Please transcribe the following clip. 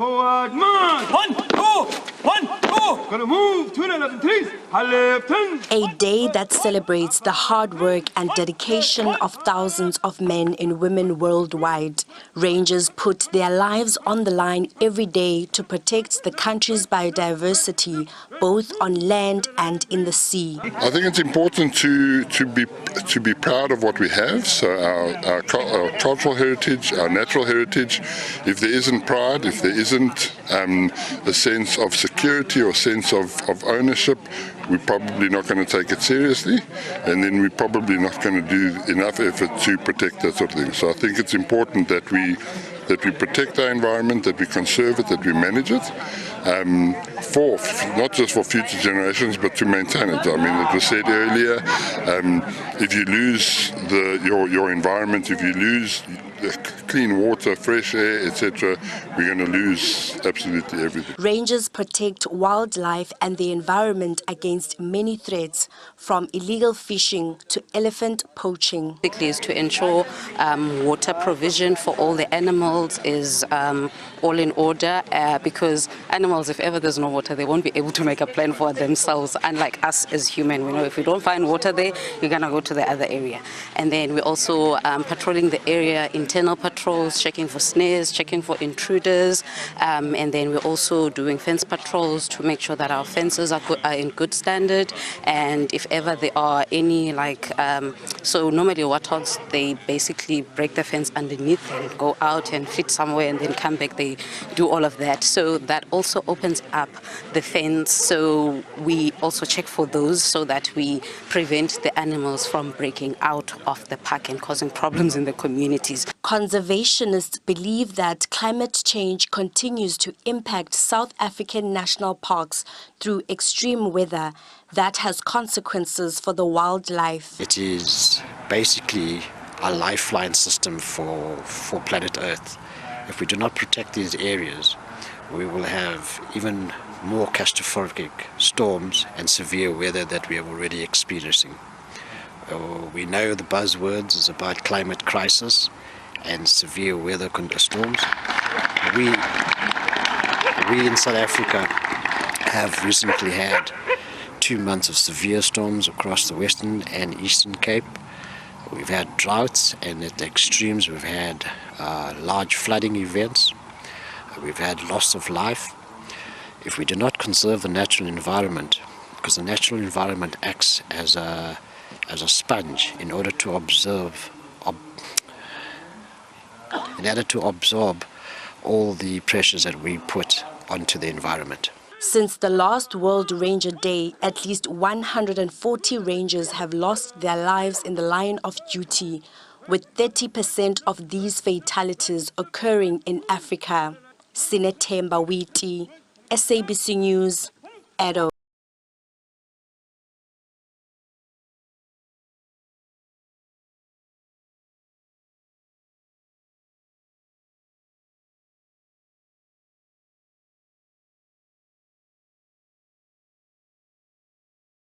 Forward march! 1, 2, 1, 2! Gonna move to the left and trees. Left and... A day that celebrates the hard work and dedication of thousands of men and women worldwide. Rangers put their lives on the line every day to protect the country's biodiversity, both on land and in the sea. I think it's important to be proud of what we have, so our cultural heritage, our natural heritage. If there isn't pride, if there isn't a sense of security or sense of ownership, we're probably not going to take it seriously, and then we're probably not going to do enough effort to protect that sort of thing. So I think it's important that we protect our environment, that we conserve it, that we manage it, for not just for future generations, but to maintain it. I mean, it was said earlier, if you lose your environment, if you lose clean water, fresh air, etc., we're going to lose absolutely everything. Rangers protect wildlife and the environment against many threats, from illegal fishing to elephant poaching. Basically, is to ensure water provision for all the animals is all in order, because animals, if ever there's no water, they won't be able to make a plan for themselves. Unlike us as human, we know if we don't find water there, you're gonna go to the other area. And then we're also patrolling the area, internal patrols, checking for snares, checking for intruders, and then we're also doing fence patrols to make sure that our fences are in good standard. And if ever there are any, so normally warthogs, they basically break the fence underneath and go out and fit somewhere and then come back. They do all of that. So that also opens up the fence. So we also check for those so that we prevent the animals from breaking out of the park and causing problems in the communities. Conservationists believe that climate change continues to impact South African national parks through extreme weather that has consequences for the wildlife. It is basically a lifeline system for planet Earth. If we do not protect these areas, we will have even more catastrophic storms and severe weather that we are already experiencing. We know the buzzwords is about climate crisis and severe weather storms. We in South Africa have recently had 2 months of severe storms across the Western and Eastern Cape. We've had droughts, and at the extremes we've had large flooding events. We've had loss of life. If we do not conserve the natural environment, because the natural environment acts as a sponge in order to absorb all the pressures that we put onto the environment. Since the last World Ranger Day, at least 140 rangers have lost their lives in the line of duty, with 30% of these fatalities occurring in Africa. Sinethemba Witi, SABC News, Addo.